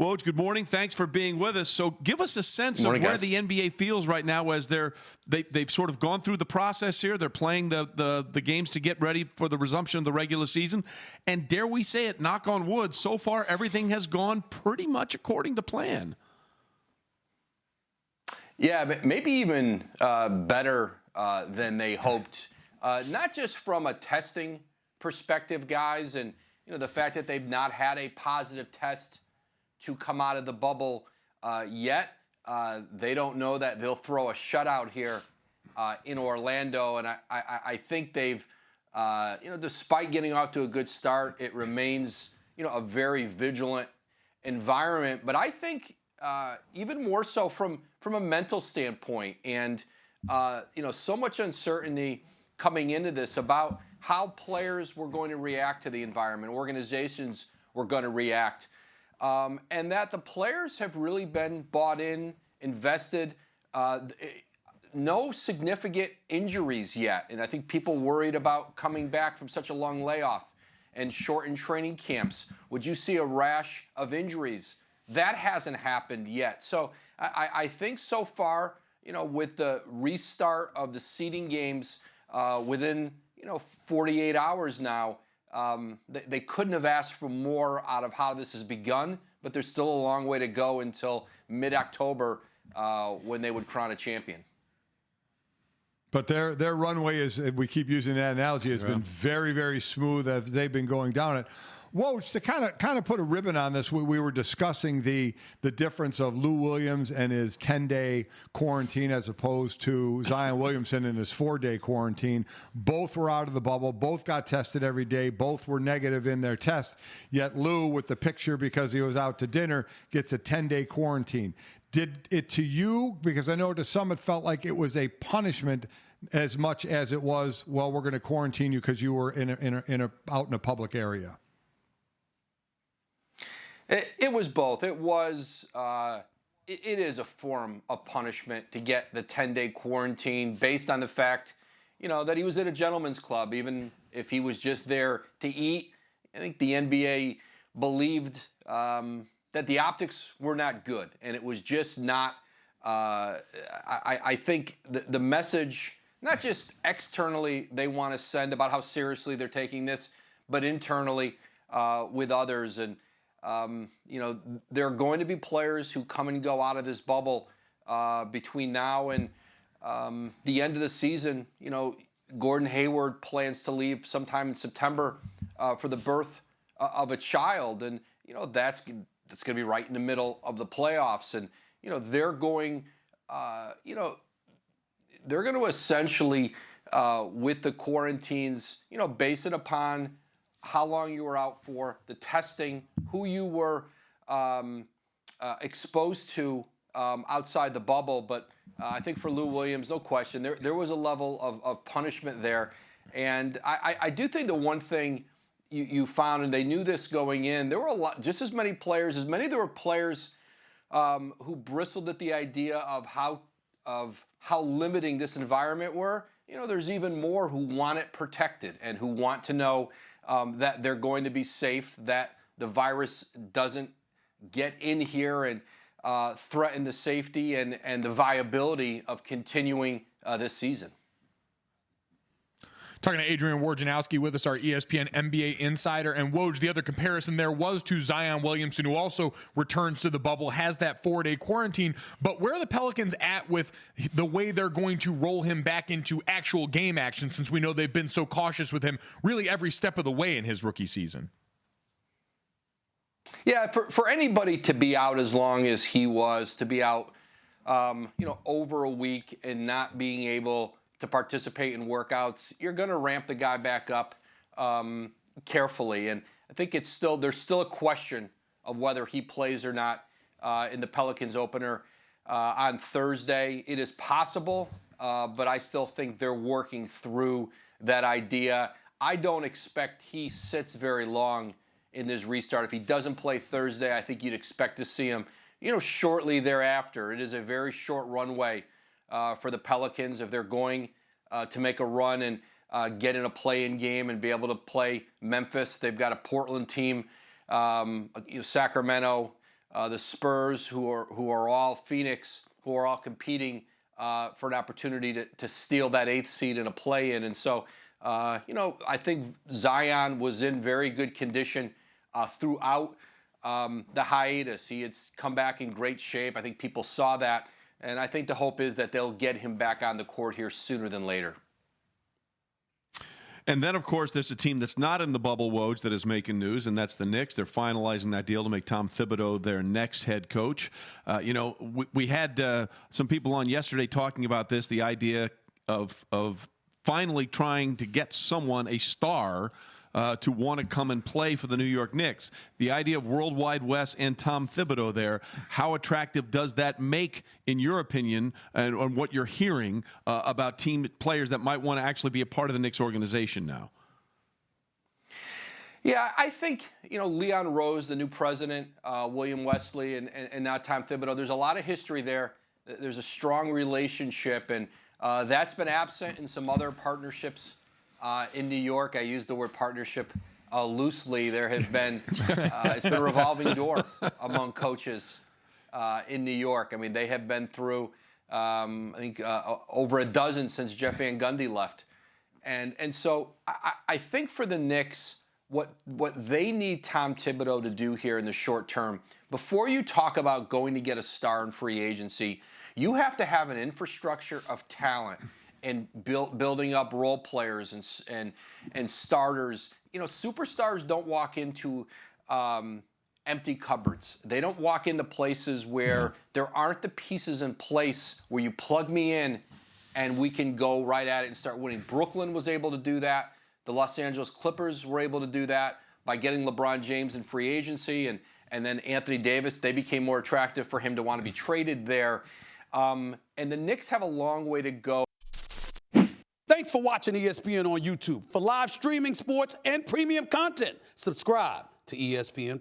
Woj, good morning. Thanks for being with us. So give us a sense of where the NBA feels right now as they've sort of gone through the process here. They're playing the games to get ready for the resumption of the regular season. And dare we say it, knock on wood, so far everything has gone pretty much according to plan. Yeah, maybe even better than they hoped. Not just from a testing perspective, guys, and the fact that they've not had a positive test to come out of the bubble yet. They don't know that they'll throw a shutout here in Orlando, and I think they've, despite getting off to a good start, it remains, a very vigilant environment. But I think even more so from a mental standpoint, and so much uncertainty coming into this about how players were going to react to the environment, organizations were going to react. And that the players have really been bought in, invested. No significant injuries yet. And I think people worried about coming back from such a long layoff and shortened training camps. Would you see a rash of injuries? That hasn't happened yet. So I think so far, with the restart of the seeding games within, 48 hours now, they couldn't have asked for more out of how this has begun, but there's still a long way to go until mid-October when they would crown a champion. But their runway is, we keep using that analogy, has been very, very smooth as they've been going down it. Woj, to kind of put a ribbon on this, we were discussing the difference of Lou Williams and his 10-day quarantine as opposed to Zion Williamson and his 4-day quarantine. Both were out of the bubble. Both got tested every day. Both were negative in their test. Yet Lou, with the picture because he was out to dinner, gets a 10-day quarantine. Did it to you, because I know to some it felt like it was a punishment as much as it was, well, we're going to quarantine you because you were out in a public area? It was both. It was. It is a form of punishment to get the 10-day quarantine based on the fact, that he was at a gentleman's club, even if he was just there to eat. I think the NBA believed that the optics were not good, and it was just not. I think the message, not just externally, they want to send about how seriously they're taking this, but internally with others. And there are going to be players who come and go out of this bubble between now and the end of the season. Gordon Hayward plans to leave sometime in September for the birth of a child, and that's going to be right in the middle of the playoffs. And they're going, they're going to essentially with the quarantines, base it upon how long you were out for, the testing, who you were exposed to outside the bubble. But I think for Lou Williams, no question, there was a level of punishment there. And I do think the one thing you found, and they knew this going in, there were just as many players, there were players who bristled at the idea of how limiting this environment were. There's even more who want it protected and who want to know that they're going to be safe, that the virus doesn't get in here and threaten the safety and the viability of continuing this season. Talking to Adrian Wojnarowski with us, our ESPN NBA insider. And Woj, the other comparison there was to Zion Williamson, who also returns to the bubble, has that 4-day quarantine. But where are the Pelicans at with the way they're going to roll him back into actual game action, since we know they've been so cautious with him really every step of the way in his rookie season? Yeah, for anybody to be out as long as he was, to be out, over a week and not being able to participate in workouts, you're going to ramp the guy back up carefully. And I think there's still a question of whether he plays or not in the Pelicans opener on Thursday. It is possible, but I still think they're working through that idea. I don't expect he sits very long in this restart. If he doesn't play Thursday, I think you'd expect to see him, shortly thereafter. It is a very short runway for the Pelicans if they're going to make a run and get in a play-in game and be able to play Memphis. They've got a Portland team, Sacramento, the Spurs, who are all Phoenix, who are all competing for an opportunity to steal that 8th seed in a play-in. And so, I think Zion was in very good condition throughout the hiatus. He had come back in great shape. I think people saw that. And I think the hope is that they'll get him back on the court here sooner than later. And then, of course, there's a team that's not in the bubble, Woj, that is making news, and that's the Knicks. They're finalizing that deal to make Tom Thibodeau their next head coach. We had some people on yesterday talking about this, the idea of finally trying to get someone, a star, to want to come and play for the New York Knicks. The idea of World Wide Wes and Tom Thibodeau there, how attractive does that make, in your opinion, and on what you're hearing about team players that might want to actually be a part of the Knicks organization now? Yeah, I think, Leon Rose, the new president, William Wesley, and now Tom Thibodeau, there's a lot of history there. There's a strong relationship, and that's been absent in some other partnerships in New York. I use the word partnership loosely. There have been, it's been a revolving door among coaches in New York. I mean, they have been through, I think, over a dozen since Jeff Van Gundy left. And so I think for the Knicks, what they need Tom Thibodeau to do here in the short term, before you talk about going to get a star in free agency, you have to have an infrastructure of talent and building up role players and starters. Superstars don't walk into empty cupboards. They don't walk into places where there aren't the pieces in place where you plug me in and we can go right at it and start winning. Brooklyn was able to do that. The Los Angeles Clippers were able to do that by getting LeBron James in free agency, and then Anthony Davis. They became more attractive for him to want to be traded there. And the Knicks have a long way to go. Thanks for watching ESPN on YouTube. For live streaming, sports, and premium content, subscribe to ESPN+.